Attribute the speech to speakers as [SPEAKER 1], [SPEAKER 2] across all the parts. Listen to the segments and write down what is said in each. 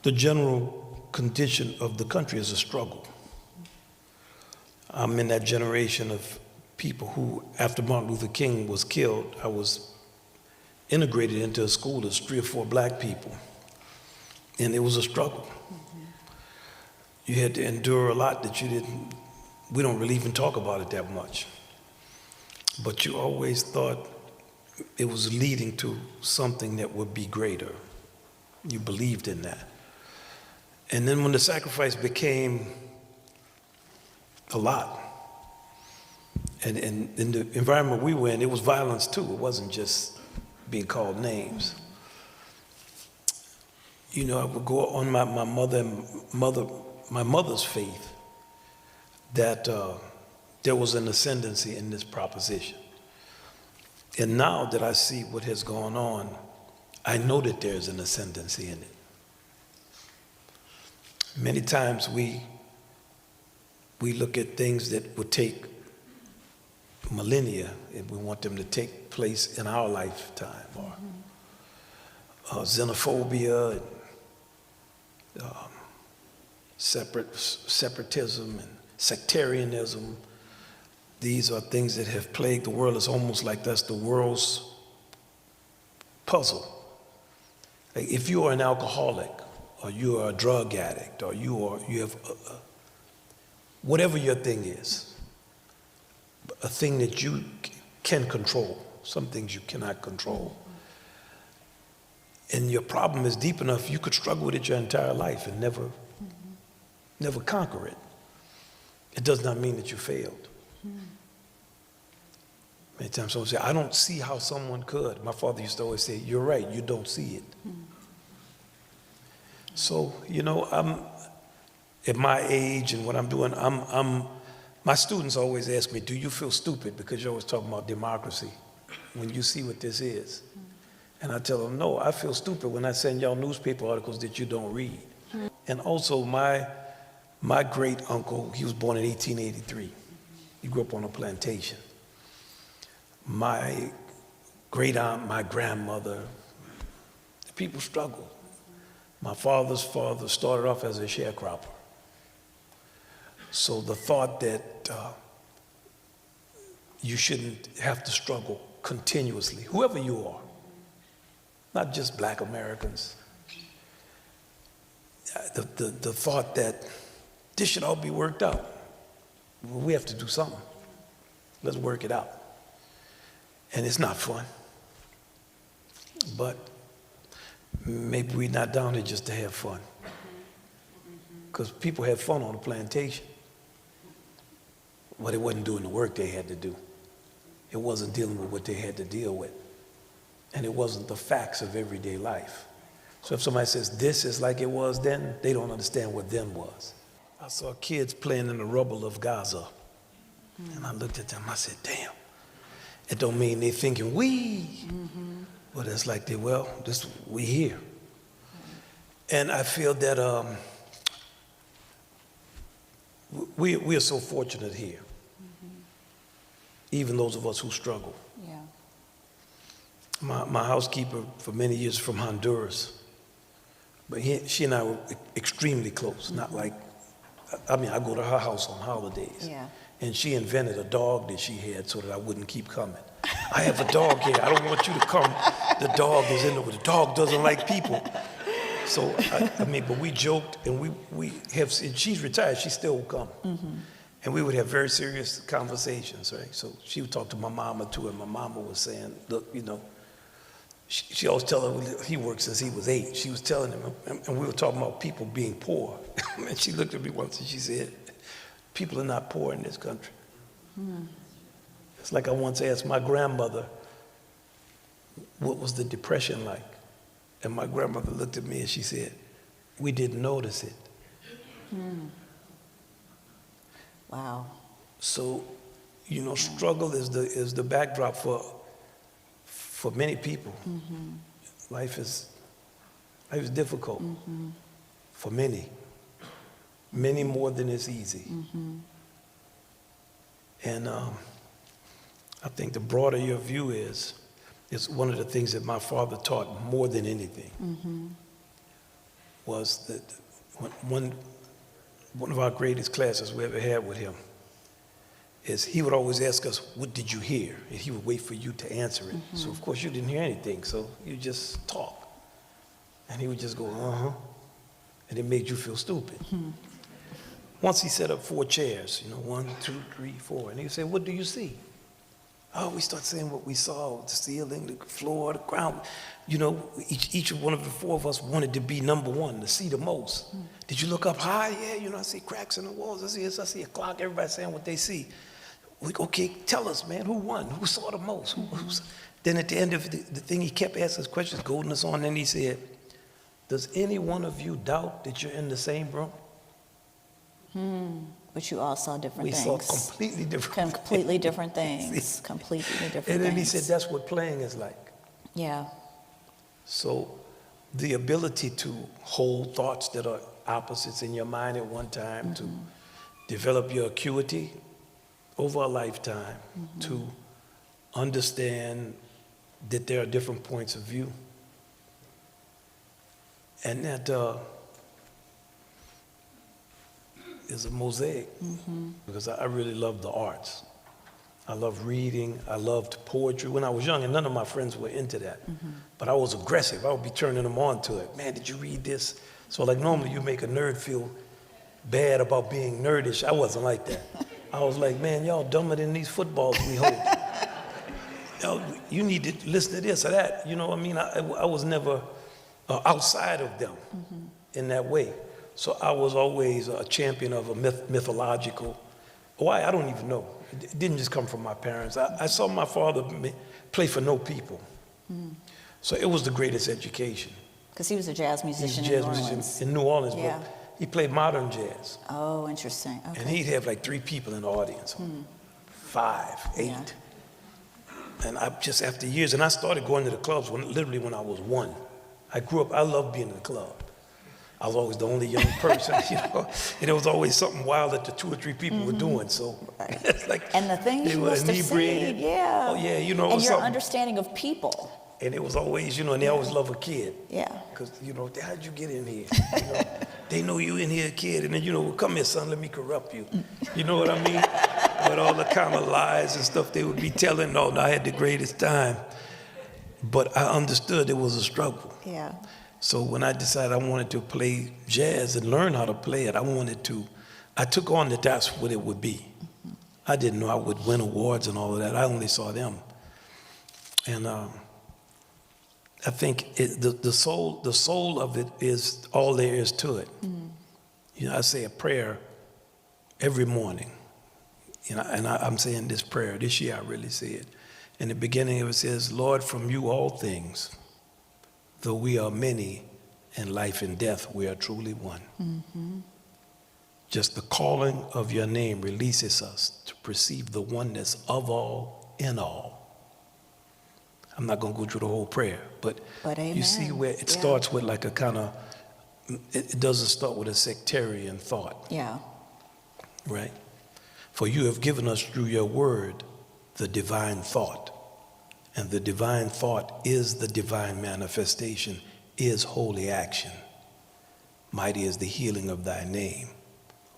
[SPEAKER 1] The general condition of the country is a struggle. I'm in that generation of people who, after Martin Luther King was killed, I was integrated into a school. There's 3 or 4 black people, and it was a struggle. You had to endure a lot that we don't really even talk about it that much. But you always thought it was leading to something that would be greater. You believed in that. And then when the sacrifice became a lot, and in the environment we were in, it was violence too. It wasn't just being called names. You know, I would go on my mother's faith that there was an ascendancy in this proposition. And now that I see what has gone on, I know that there's an ascendancy in it. Many times we look at things that would take millennia, and we want them to take place in our lifetime, or xenophobia, and separatism, and sectarianism. These are things that have plagued the world. It's almost like that's the world's puzzle. Like if you are an alcoholic, or you are a drug addict, or you have whatever your thing is, a thing that you can control. Some things you cannot control. And your problem is deep enough, you could struggle with it your entire life and never conquer it. It does not mean that you failed. Many times someone say, I don't see how someone could. My father used to always say, you're right, you don't see it. So, you know, I'm at my age and what I'm doing, my students always ask me, do you feel stupid because you're always talking about democracy when you see what this is? And I tell them, no, I feel stupid when I send y'all newspaper articles that you don't read. And also my great uncle, he was born in 1883. He grew up on a plantation. My great aunt, my grandmother, the people struggled. My father's father started off as a sharecropper. So the thought that you shouldn't have to struggle continuously, whoever you are, not just black Americans, the thought that this should all be worked out. Well, we have to do something. Let's work it out. And it's not fun. But maybe we're not down here just to have fun. Because people had fun on the plantation. But it wasn't doing the work they had to do. It wasn't dealing with what they had to deal with. And it wasn't the facts of everyday life. So if somebody says this is like it was then, they don't understand what then was. I saw kids playing in the rubble of Gaza. And I looked at them, I said, damn. It don't mean they're thinking we. But it's like we here. And I feel that we are so fortunate here. Even those of us who struggle.
[SPEAKER 2] Yeah.
[SPEAKER 1] My housekeeper for many years from Honduras. But she and I were extremely close. Not like, I mean, I go to her house on holidays.
[SPEAKER 2] Yeah.
[SPEAKER 1] And she invented a dog that she had so that I wouldn't keep coming. I have a dog here. I don't want you to come. The dog is in there. The dog doesn't like people. So, I mean, but we joked, and we have, and she's retired. She still will come. And we would have very serious conversations, right? So she would talk to my mama too, and my mama was saying, look, you know, she always tell him, he worked since he was 8. She was telling him, and we were talking about people being poor. And she looked at me once and she said, people are not poor in this country. It's like I once asked my grandmother, what was the Depression like? And my grandmother looked at me and she said, we didn't notice it.
[SPEAKER 2] Wow.
[SPEAKER 1] So, you know, struggle is the backdrop for many people. Life is difficult for many more than it's easy. And I think the broader your view is one of the things that my father taught more than anything was that one of our greatest classes we ever had with him is he would always ask us, what did you hear? And he would wait for you to answer it. So of course you didn't hear anything, so you just talk. And he would just go, uh-huh. And it made you feel stupid. Once he set up 4 chairs, 1, 2, 3, 4. And he would say, what do you see? Oh, we start saying what we saw, the ceiling, the floor, the ground. Each one of the 4 of us wanted to be number 1, to see the most. Did you look up high? Yeah, I see cracks in the walls. I see a clock. Everybody saying what they see. Okay, tell us, man, who won? Who saw the most? Then at the end of the thing, he kept asking us questions, goading us on, and he said, does any one of you doubt that you're in the same room?
[SPEAKER 2] But you all saw different things.
[SPEAKER 1] We saw completely different
[SPEAKER 2] Completely different things. Completely different things.
[SPEAKER 1] And then he said, that's what playing is like.
[SPEAKER 2] Yeah.
[SPEAKER 1] So the ability to hold thoughts that are opposites in your mind at one time, to develop your acuity over a lifetime, to understand that there are different points of view. And that is a mosaic, because I really love the arts. I love reading. I loved poetry when I was young, and none of my friends were into that. But I was aggressive. I would be turning them on to it. Man, did you read this? So like normally you make a nerd feel bad about being nerdish. I wasn't like that. I was like, man, y'all dumber than these footballs we hold. You need to listen to this or that. You know what I mean? I was never outside of them in that way. So I was always a champion of a mythological. Why? I don't even know. It didn't just come from my parents. I saw my father play for no people. So it was the greatest education.
[SPEAKER 2] Because he was a jazz musician
[SPEAKER 1] in New Orleans. In New Orleans,
[SPEAKER 2] yeah.
[SPEAKER 1] But he played modern jazz.
[SPEAKER 2] Oh, interesting. Okay.
[SPEAKER 1] And he'd have like 3 people in the audience, 5, 8.
[SPEAKER 2] Yeah.
[SPEAKER 1] And I just, after years, and I started going to the clubs literally when I was 1. I grew up, I loved being in the club. I was always the only young person, and there was always something wild that the 2 or 3 people were doing. So it's like,
[SPEAKER 2] and the things you must have seen, yeah.
[SPEAKER 1] Oh yeah,
[SPEAKER 2] and your
[SPEAKER 1] something.
[SPEAKER 2] understanding of people.
[SPEAKER 1] And it was always, and they always love a kid.
[SPEAKER 2] Yeah.
[SPEAKER 1] Because, how'd you get in here? They know you in here, kid, and then, well, come here, son, let me corrupt you. You know what I mean? But all the kind of lies and stuff they would be telling, no, I had the greatest time. But I understood it was a struggle.
[SPEAKER 2] Yeah.
[SPEAKER 1] So when I decided I wanted to play jazz and learn how to play it, I took on that that's what it would be. I didn't know I would win awards and all of that. I only saw them. And I think the soul of it is all there is to it. I say a prayer every morning. And I'm saying this prayer. This year I really say it. In the beginning of it says, Lord, from you all things, though we are many in life and death, we are truly one. Just the calling of your name releases us to perceive the oneness of all in all. I'm not going to go through the whole prayer, but you see where it starts with like a kind of, it doesn't start with a sectarian thought.
[SPEAKER 2] Yeah.
[SPEAKER 1] Right? For you have given us through your word the divine thought. And the divine thought is the divine manifestation, is holy action. Mighty is the healing of thy name,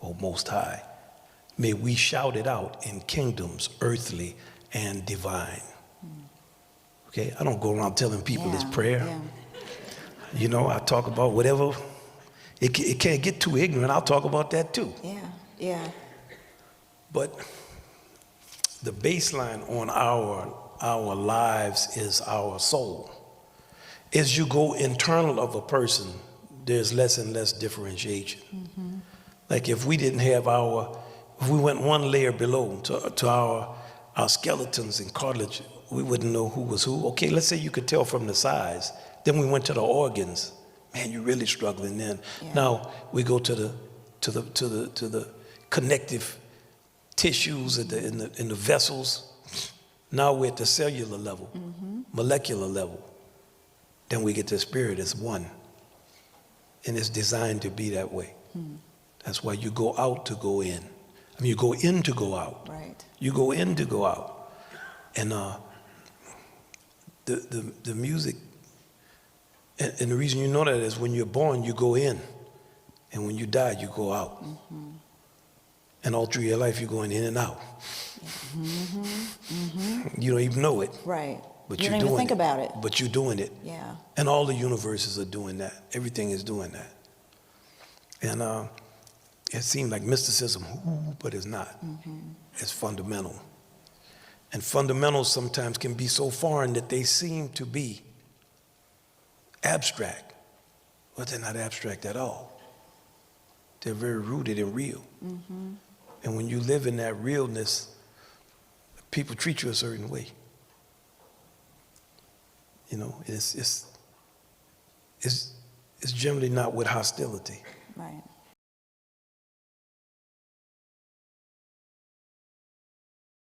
[SPEAKER 1] O Most High. May we shout it out in kingdoms, earthly and divine. Okay, I don't go around telling people this prayer.
[SPEAKER 2] Yeah.
[SPEAKER 1] I talk about whatever. It can't get too ignorant. I'll talk about that too.
[SPEAKER 2] Yeah, yeah.
[SPEAKER 1] But the baseline on our lives is our soul. As you go internal of a person, there's less and less differentiation. Like if we didn't have if we went one layer below to our skeletons and cartilage, we wouldn't know who was who. Okay, let's say you could tell from the size. Then we went to the organs. Man, you're really struggling then. Yeah. Now we go to the connective tissues in the vessels. Now we're at the cellular level, molecular level. Then we get to spirit as one. And it's designed to be that way. That's why you go out to go in. I mean, you go in to go out.
[SPEAKER 2] Right.
[SPEAKER 1] You go in to go out. And the music And the reason you know that is when you're born, you go in. And when you die, you go out.
[SPEAKER 2] Mm-hmm.
[SPEAKER 1] And all through your life, you're going in and out.
[SPEAKER 2] Mm-hmm. Mm-hmm.
[SPEAKER 1] You don't even know it.
[SPEAKER 2] Right.
[SPEAKER 1] But
[SPEAKER 2] You
[SPEAKER 1] you're
[SPEAKER 2] don't even
[SPEAKER 1] doing
[SPEAKER 2] think
[SPEAKER 1] it.
[SPEAKER 2] about it.
[SPEAKER 1] But you're doing it.
[SPEAKER 2] Yeah.
[SPEAKER 1] And all the universes are doing that. Everything is doing that. And it seems like mysticism, but it's not.
[SPEAKER 2] Mm-hmm.
[SPEAKER 1] It's fundamental. And fundamentals sometimes can be so foreign that they seem to be abstract, but they're not abstract at all. They're very rooted and real.
[SPEAKER 2] Mm-hmm.
[SPEAKER 1] And when you live in that realness, people treat you a certain way. You know, it's generally not with hostility.
[SPEAKER 2] Right.